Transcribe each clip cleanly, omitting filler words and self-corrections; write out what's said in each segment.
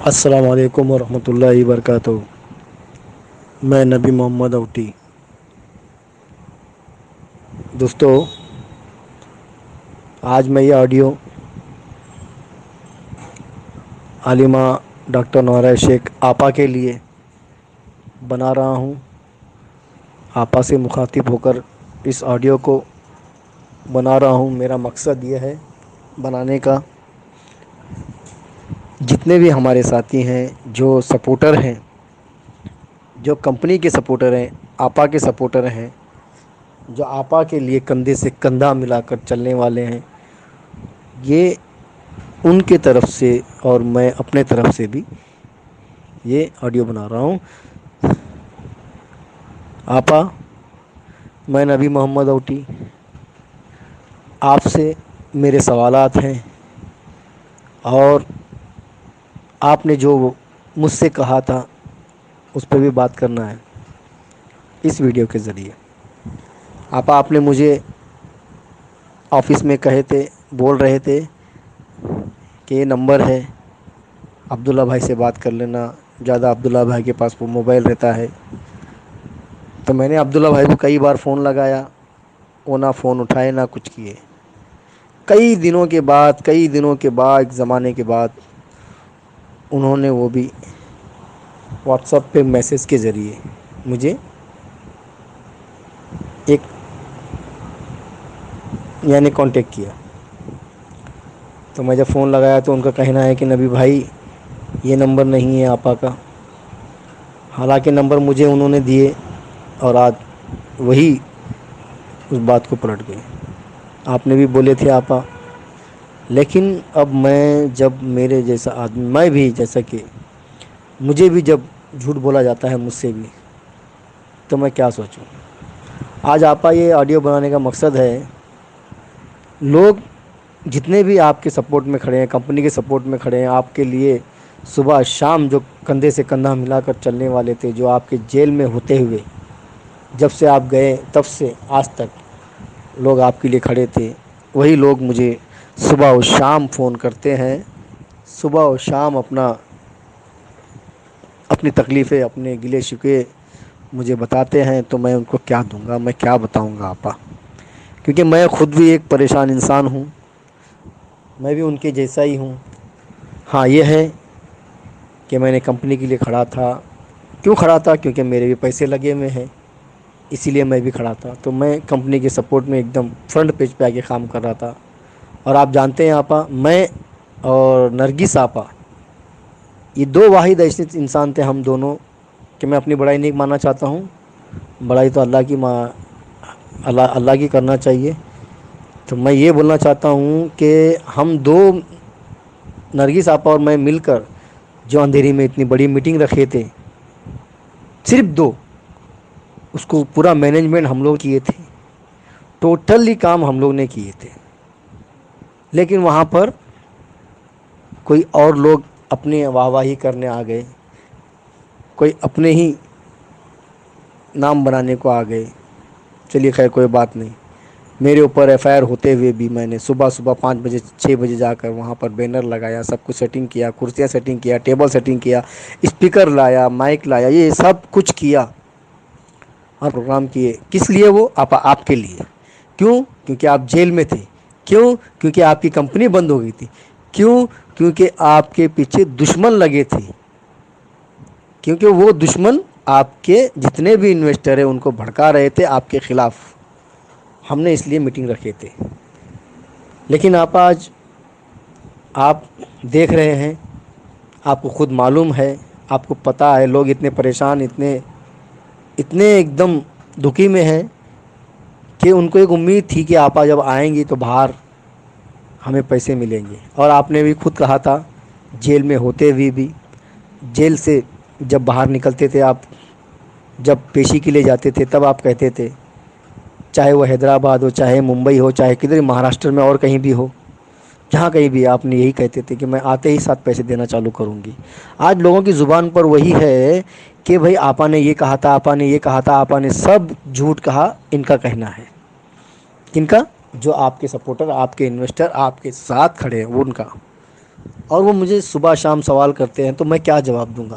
السلام علیکم ورحمۃ اللہ وبرکاتہ۔ میں نبی محمد اوٹی۔ دوستو، آج میں یہ آڈیو عالمہ ڈاکٹر نورہ شیخ آپا کے لیے بنا رہا ہوں۔ آپا سے مخاطب ہو کر اس آڈیو کو بنا رہا ہوں۔ میرا مقصد یہ ہے بنانے کا، جتنے بھی ہمارے ساتھی ہیں جو سپورٹر ہیں، جو کمپنی کے سپورٹر ہیں، آپا کے سپورٹر ہیں، جو آپا کے لیے کندھے سے کندھا ملا کر چلنے والے ہیں، یہ ان کے طرف سے اور میں اپنے طرف سے بھی یہ آڈیو بنا رہا ہوں۔ آپا، میں نبی محمد اوٹی، آپ سے میرے سوالات ہیں، اور آپ نے جو مجھ سے کہا تھا اس پہ بھی بات کرنا ہے اس ویڈیو کے ذریعے۔ آپا، آپ نے مجھے آفس میں بول رہے تھے کہ یہ نمبر ہے، عبداللہ بھائی سے بات کر لینا، زیادہ عبداللہ بھائی کے پاس وہ موبائل رہتا ہے۔ تو میں نے عبداللہ بھائی کو کئی بار فون لگایا، وہ نہ فون اٹھائے نہ کچھ کیے۔ کئی دنوں کے بعد ایک زمانے کے بعد انہوں نے وہ بھی واٹس ایپ پہ میسج کے ذریعے مجھے کانٹیکٹ کیا۔ تو میں جب فون لگایا تو ان کا کہنا ہے کہ نبی بھائی، یہ نمبر نہیں ہے آپا کا۔ حالانکہ نمبر مجھے انہوں نے دیے، اور آج وہی اس بات کو پلٹ گئے۔ آپ نے بھی بولے تھے آپا، لیکن اب جب میرے جیسا آدمی، میں بھی جیسا کہ مجھے بھی جب جھوٹ بولا جاتا ہے مجھ سے بھی، تو میں کیا سوچوں۔ آج آپا، یہ آڈیو بنانے کا مقصد ہے، لوگ جتنے بھی آپ کے سپورٹ میں کھڑے ہیں، کمپنی کے سپورٹ میں کھڑے ہیں، آپ کے لیے صبح شام جو کندھے سے کندھا ملا کر چلنے والے تھے، جو آپ کے جیل میں ہوتے ہوئے جب سے آپ گئے تب سے آج تک لوگ آپ کے لیے کھڑے تھے، وہی لوگ مجھے صبح و شام فون کرتے ہیں، صبح و شام اپنی تکلیفیں، اپنے گلے شکوے مجھے بتاتے ہیں۔ تو میں ان کو کیا دوں گا، میں کیا بتاؤں گا آپا، کیونکہ میں خود بھی ایک پریشان انسان ہوں، میں بھی ان کے جیسا ہی ہوں۔ ہاں، یہ ہے کہ میں نے کمپنی کے لیے کھڑا تھا۔ کیوں کھڑا تھا؟ کیونکہ میرے بھی پیسے لگے ہوئے ہیں، اسی لیے میں بھی کھڑا تھا۔ تو میں کمپنی کے سپورٹ میں ایک دم فرنٹ پیج پہ آ کے کام کر رہا تھا۔ اور آپ جانتے ہیں آپا، میں اور نرگس آپا، یہ دو واحد ایسے انسان تھے ہم دونوں، کہ میں اپنی بڑائی نہیں ماننا چاہتا ہوں، بڑائی تو اللہ کی کرنا چاہیے۔ تو میں یہ بولنا چاہتا ہوں کہ ہم دو، نرگس آپا اور میں مل کر جو اندھیری میں اتنی بڑی میٹنگ رکھے تھے، صرف دو، اس کو پورا مینجمنٹ ہم لوگ کیے تھے، ٹوٹلی کام ہم لوگ نے کیے تھے۔ لیکن وہاں پر کوئی اور لوگ اپنی واہ واہی کرنے آ گئے، کوئی اپنے ہی نام بنانے کو آ گئے۔ چلیے خیر، کوئی بات نہیں۔ میرے اوپر ایف آئی آر ہوتے ہوئے بھی میں نے صبح 5 بجے 6 بجے جا کر وہاں پر بینر لگایا، سب کچھ سیٹنگ کیا، کرسیاں سیٹنگ کیا، ٹیبل سیٹنگ کیا، اسپیکر لایا، مائک لایا، یہ سب کچھ کیا اور پروگرام کیے۔ کس لیے؟ وہ آپ کے لیے۔ کیوں؟ کیونکہ آپ جیل میں تھے۔ کیوں؟ کیونکہ آپ کی کمپنی بند ہو گئی تھی۔ کیوں؟ کیونکہ آپ کے پیچھے دشمن لگے تھے، کیونکہ وہ دشمن آپ کے جتنے بھی انویسٹر ہیں ان کو بھڑکا رہے تھے آپ کے خلاف۔ ہم نے اس لیے میٹنگ رکھے تھے۔ لیکن آج آپ دیکھ رہے ہیں، آپ کو خود معلوم ہے، آپ کو پتہ ہے، لوگ اتنے پریشان، اتنے ایک دم دکھی میں ہیں کہ ان کو ایک امید تھی کہ آپا جب آئیں گی تو باہر ہمیں پیسے ملیں گے۔ اور آپ نے بھی خود کہا تھا، جیل میں ہوتے ہوئے بھی، جیل سے جب باہر نکلتے تھے، آپ جب پیشی کے لیے جاتے تھے، تب آپ کہتے تھے، چاہے وہ حیدرآباد ہو، چاہے ممبئی ہو، چاہے کدھر مہاراشٹر میں اور کہیں بھی ہو، جہاں کہیں بھی، آپ نے یہی کہتے تھے کہ میں آتے ہی ساتھ پیسے دینا چالو کروں گی۔ آج لوگوں کی زبان پر وہی ہے کہ بھئی آپا نے یہ کہا تھا، آپا نے یہ کہا تھا، آپا نے سب جھوٹ کہا، ان کا کہنا ہے۔ کن کا؟ جو آپ کے سپورٹر، آپ کے انویسٹر، آپ کے ساتھ کھڑے ہیں، وہ ان کا۔ اور وہ مجھے صبح شام سوال کرتے ہیں تو میں کیا جواب دوں گا؟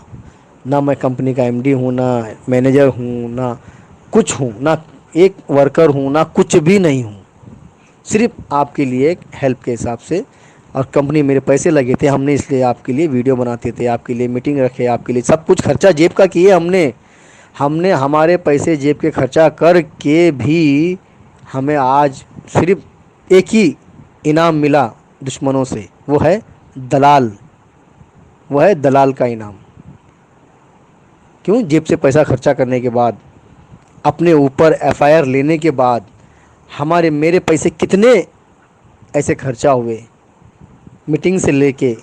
نہ میں کمپنی کا ایم ڈی ہوں، نہ مینیجر ہوں، نہ کچھ ہوں، نہ ایک ورکر ہوں، نہ کچھ بھی نہیں ہوں، صرف آپ کے لیے ایک ہیلپ کے حساب سے. اور کمپنی میرے پیسے لگے تھے، ہم نے اس لیے آپ کے لیے ویڈیو بناتے تھے، آپ کے لیے میٹنگ رکھے، آپ کے لیے سب کچھ خرچہ جیب کا کیے ہم نے ہمارے پیسے جیب کے خرچہ کر کے بھی ہمیں آج صرف ایک ہی انعام ملا دشمنوں سے، وہ ہے دلال. وہ ہے دلال کا انعام. کیوں؟ جیب سے پیسہ خرچہ کرنے کے بعد، اپنے اوپر ایف آئی آر لینے کے بعد، میرے پیسے کتنے ایسے خرچہ ہوئے، میٹنگ سے لے کے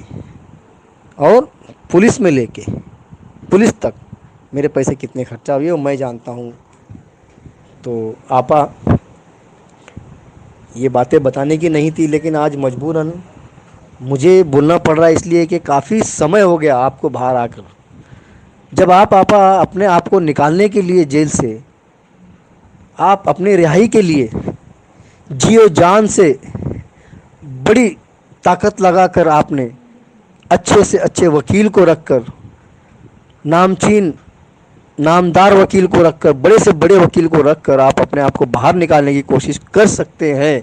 اور پولیس میں لے کے پولیس تک میرے پیسے کتنے خرچہ ہوئے وہ میں جانتا ہوں. تو آپا یہ باتیں بتانے کی نہیں تھی، لیکن آج مجبوراً مجھے بولنا پڑ رہا ہے، اس لیے کہ کافی سمے ہو گیا آپ کو باہر آ کر. جب آپ آپا اپنے آپ کو نکالنے کے لیے جیل سے، آپ اپنے رہائی کے لیے جی و جان سے بڑی طاقت لگا کر آپ نے اچھے سے اچھے وکیل کو رکھ کر، نامچین نامدار وکیل کو رکھ کر، بڑے سے بڑے وکیل کو رکھ کر آپ اپنے آپ کو باہر نکالنے کی کوشش کر سکتے ہیں.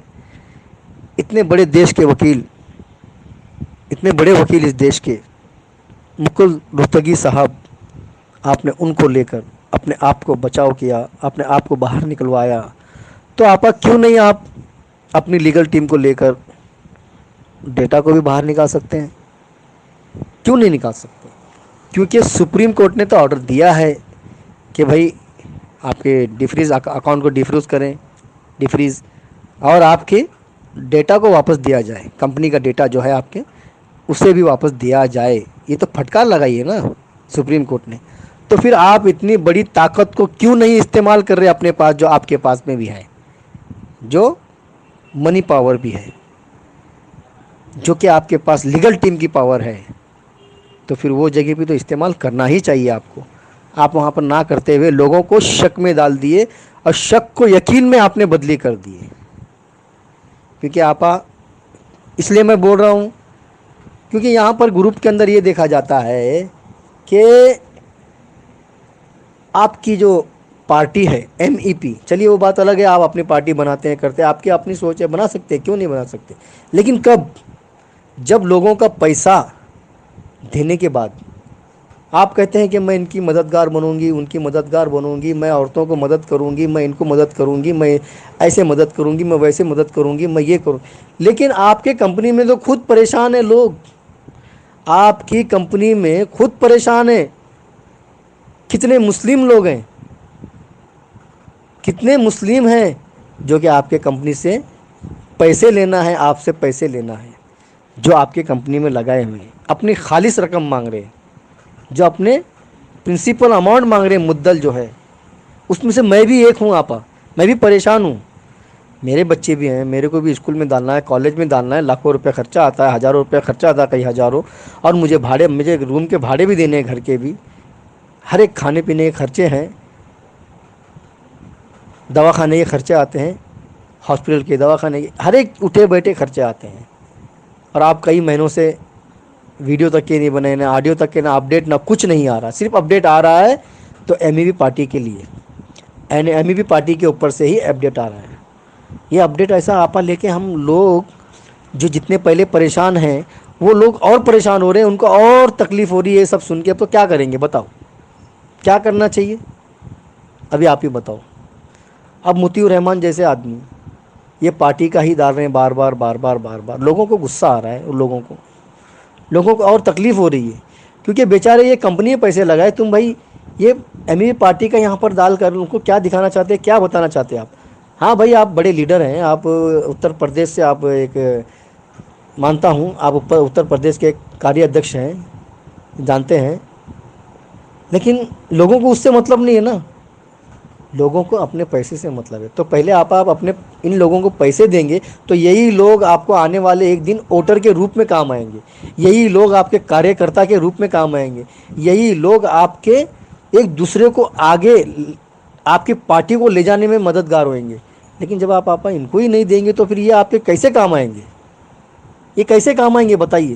اتنے بڑے دیش کے وکیل، اتنے بڑے وکیل اس دیش کے، مکل روہتگی صاحب، آپ نے ان کو لے کر اپنے آپ کو بچاؤ کیا، اپنے آپ کو باہر نکلوایا. تو آپا کیوں نہیں آپ اپنی لیگل ٹیم کو لے کر ڈیٹا کو بھی باہر نکال سکتے ہیں؟ کیوں نہیں نکال سکتے؟ کیونکہ سپریم کورٹ نے تو آرڈر دیا ہے کہ بھائی آپ کے ڈیفریز اکاؤنٹ کو ڈیفروز کریں، ڈیفریز، اور آپ کے ڈیٹا کو واپس دیا جائے. کمپنی کا ڈیٹا جو ہے آپ کے، اسے بھی واپس دیا جائے. یہ تو پھٹکار لگائی ہے نا سپریم کورٹ نے. تو پھر آپ اتنی بڑی طاقت کو کیوں نہیں استعمال کر رہے اپنے پاس، جو آپ کے پاس میں بھی ہے، جو منی پاور بھی ہے، جو کہ آپ کے پاس لیگل ٹیم کی پاور ہے. تو پھر وہ جگہ پہ تو استعمال کرنا ہی چاہیے آپ کو. آپ وہاں پر نہ کرتے ہوئے لوگوں کو شک میں ڈال دیے، اور شک کو یقین میں آپ نے بدلی کر دیے. کیونکہ آپا اس لیے میں بول رہا ہوں کیونکہ یہاں پر گروپ کے اندر یہ دیکھا جاتا ہے کہ آپ کی جو پارٹی ہے ایم ای پی، چلیے وہ بات الگ ہے، آپ اپنی پارٹی بناتے ہیں کرتے ہیں، آپ کی اپنی سوچ ہے، بنا سکتے ہیں، کیوں نہیں بنا سکتے. لیکن کب؟ جب لوگوں کا پیسہ دینے کے بعد آپ کہتے ہیں کہ میں ان کی مددگار بنوں گی، ان کی مددگار بنوں گی، میں عورتوں کو مدد کروں گی، میں ان کو مدد کروں گی، میں ایسے مدد کروں گی، میں ویسے مدد کروں گی، میں یہ کروں. لیکن آپ کے کمپنی میں تو خود پریشان ہیں لوگ. آپ کی کمپنی میں خود پریشان ہیں. کتنے مسلم لوگ ہیں، کتنے مسلم ہیں جو کہ آپ کے کمپنی سے پیسے لینا ہے، آپ سے پیسے لینا ہے، جو آپ کے کمپنی میں لگائے ہوئے ہیں، اپنی خالص رقم مانگ رہے ہیں، جو اپنے پرنسپل اماؤنٹ مانگ رہے ہیں، مدل جو ہے. اس میں سے میں بھی ایک ہوں آپا، میں بھی پریشان ہوں. میرے بچے بھی ہیں، میرے کو بھی اسکول میں ڈالنا ہے، کالج میں ڈالنا ہے، لاکھوں روپے خرچہ آتا ہے، ہزاروں روپے خرچہ آتا ہے، کئی ہزاروں. اور مجھے روم کے بھاڑے بھی دینے ہیں، گھر کے بھی، ہر ایک کھانے پینے کے خرچے ہیں، دواخانے کے خرچے آتے ہیں، ہاسپٹل کے دواخانے کے، ہر ایک اٹھے بیٹھے خرچے آتے ہیں. اور آپ کئی مہینوں سے ویڈیو تک کے نہیں بنے، نہ آڈیو تک کے، نہ اپڈیٹ، نہ کچھ نہیں آ رہا. صرف اپڈیٹ آ رہا ہے تو ایم ای بی پارٹی کے لیے، ایم ای بی پارٹی کے اوپر سے ہی اپڈیٹ آ رہا ہے. یہ اپڈیٹ ایسا آپا لے کے ہم لوگ جو جتنے پہلے پریشان ہیں وہ لوگ اور پریشان ہو رہے ہیں، ان کو اور تکلیف ہو رہی ہے سب سن کے. اب تو کیا کریں گے بتاؤ؟ کیا کرنا چاہیے؟ ابھی آپ ہی بتاؤ. اب مطیع الرحمان جیسے آدمی یہ پارٹی کا ہی ڈال رہے ہیں، بار بار بار بار بار بار. لوگوں کو غصہ آ رہا ہے، لوگوں کو اور تکلیف ہو رہی ہے. کیونکہ بیچارے یہ کمپنی پیسے لگائے، تم بھائی یہ ایم ای پارٹی کا یہاں پر ڈال کر ان کو کیا دکھانا چاہتے ہیں، کیا بتانا چاہتے ہیں آپ؟ ہاں بھائی آپ بڑے لیڈر ہیں، آپ اتر پردیش سے، آپ ایک مانتا ہوں آپ اتر پردیش کے کاریہ ادھیش ہیں، جانتے ہیں. لیکن لوگوں کو اس سے مطلب نہیں ہے نا، لوگوں کو اپنے پیسے سے مطلب ہے. تو پہلے آپ اپنے ان لوگوں کو پیسے دیں گے تو یہی لوگ آپ کو آنے والے ایک دن ووٹر کے روپ میں کام آئیں گے، یہی لوگ آپ کے کاریہ کرتا کے روپ میں کام آئیں گے، یہی لوگ آپ کے ایک دوسرے کو آگے، آپ کی پارٹی کو لے جانے میں مددگار ہوئیں گے. لیکن جب آپ آپا ان کو ہی نہیں دیں گے تو پھر یہ آپ کے کیسے کام آئیں گے؟ یہ کیسے کام آئیں گے بتائیے؟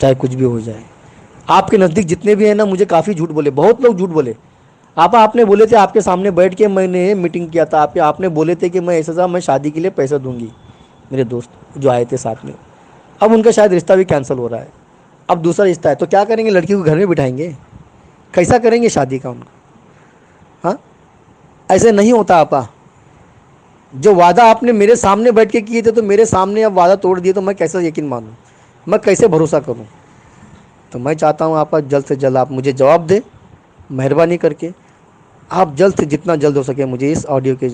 چاہے کچھ بھی ہو جائے. آپ کے نزدیک جتنے بھی ہیں نا مجھے کافی جھوٹ بولے, بہت لوگ جھوٹ بولے. آپ نے بولے تھے, آپ کے سامنے بیٹھ کے میں نے میٹنگ کیا تھا, آپ نے بولے تھے کہ میں ایسا صاحب میں شادی کے لیے پیسہ دوں گی, میرے دوست جو آئے تھے ساتھ میں. اب ان کا شاید رشتہ بھی کینسل ہو رہا ہے, اب دوسرا رشتہ ہے, تو کیا کریں گے؟ لڑکی کو گھر میں بٹھائیں گے؟ کیسا کریں گے شادی کا ان کا؟ ہاں, ایسے نہیں ہوتا آپا. جو وعدہ آپ نے میرے سامنے بیٹھ کے کیے تھے تو میرے سامنے اب وعدہ توڑ دیے تو میں کیسا یقین مانوں, میں کیسے بھروسہ کروں؟ تو میں چاہتا ہوں آپ جلد سے جلد آپ مجھے جواب دیں, مہربانی کر کے. آپ جلد سے جتنا جلد ہو سکے مجھے اس آڈیو کے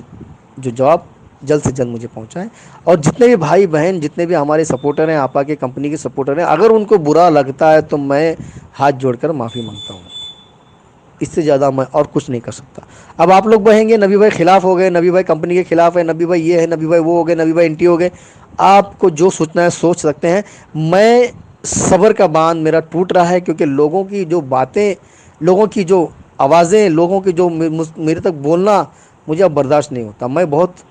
جو جواب جلد سے جلد مجھے پہنچائیں. اور جتنے بھی بھائی بہن, جتنے بھی ہمارے سپورٹر ہیں, آپا کے کمپنی کے سپورٹر ہیں, اگر ان کو برا لگتا ہے تو میں ہاتھ جوڑ کر معافی مانگتا ہوں. اس سے زیادہ میں اور کچھ نہیں کر سکتا. اب آپ لوگ بہیں گے نبی بھائی خلاف ہو گئے, نبی بھائی کمپنی کے خلاف ہے, نبی بھائی یہ ہے, نبی بھائی وہ ہو گئے, نبی بھائی انٹی ہو گئے. آپ کو جو سوچنا ہے سوچ سکتے ہیں. میں صبر کا باندھ میرا ٹوٹ رہا ہے, کیونکہ لوگوں کی جو باتیں, لوگوں کی جو آوازیں, لوگوں کی جو میرے تک بولنا مجھے اب برداشت نہیں ہوتا. میں بہت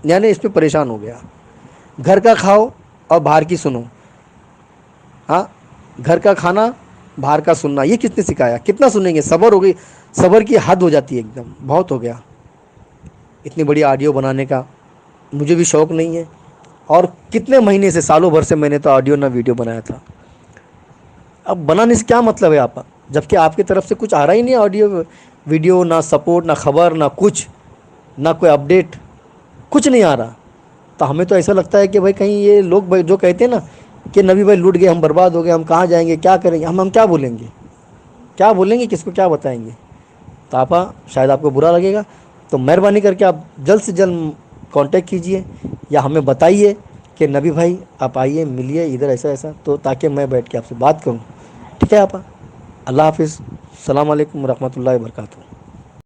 یعنی اس پہ پریشان ہو گیا. گھر کا کھاؤ اور باہر کی سنو. ہاں, گھر کا کھانا باہر کا سننا, یہ کس نے سکھایا؟ کتنا سنیں گے؟ صبر ہو گئی, صبر کی حد ہو جاتی ہے, ایک دم بہت ہو گیا. اتنی بڑی آڈیو بنانے کا مجھے بھی شوق نہیں ہے. اور کتنے مہینے سے, سالوں بھر سے میں نے تو آڈیو نہ ویڈیو بنایا تھا. اب بنانے سے کیا مطلب ہے آپا, جب کہ آپ کی طرف سے کچھ آ رہا ہی نہیں آڈیو ویڈیو, نہ سپورٹ, نہ خبر, نہ کچھ, نہ کوئی اپڈیٹ, کچھ نہیں آ رہا. تو ہمیں تو ایسا لگتا ہے کہ بھائی کہیں یہ لوگ جو کہتے ہیں نا کہ نبی بھائی لوٹ گئے, ہم برباد ہو گئے, ہم کہاں جائیں گے, کیا کریں گے, ہم کیا بولیں گے, کیا بولیں گے, کس کو کیا بتائیں گے؟ تو آپا شاید آپ کو برا لگے گا, تو مہربانی کر کے آپ جلد سے جلد کانٹیکٹ کیجئے یا ہمیں بتائیے کہ نبی بھائی آپ آئیے, ملیے ادھر, ایسا ایسا, تو تاکہ میں بیٹھ کے آپ سے بات کروں. ٹھیک ہے آپا, اللہ حافظ, السلام علیکم ورحمۃ اللہ وبرکاتہ.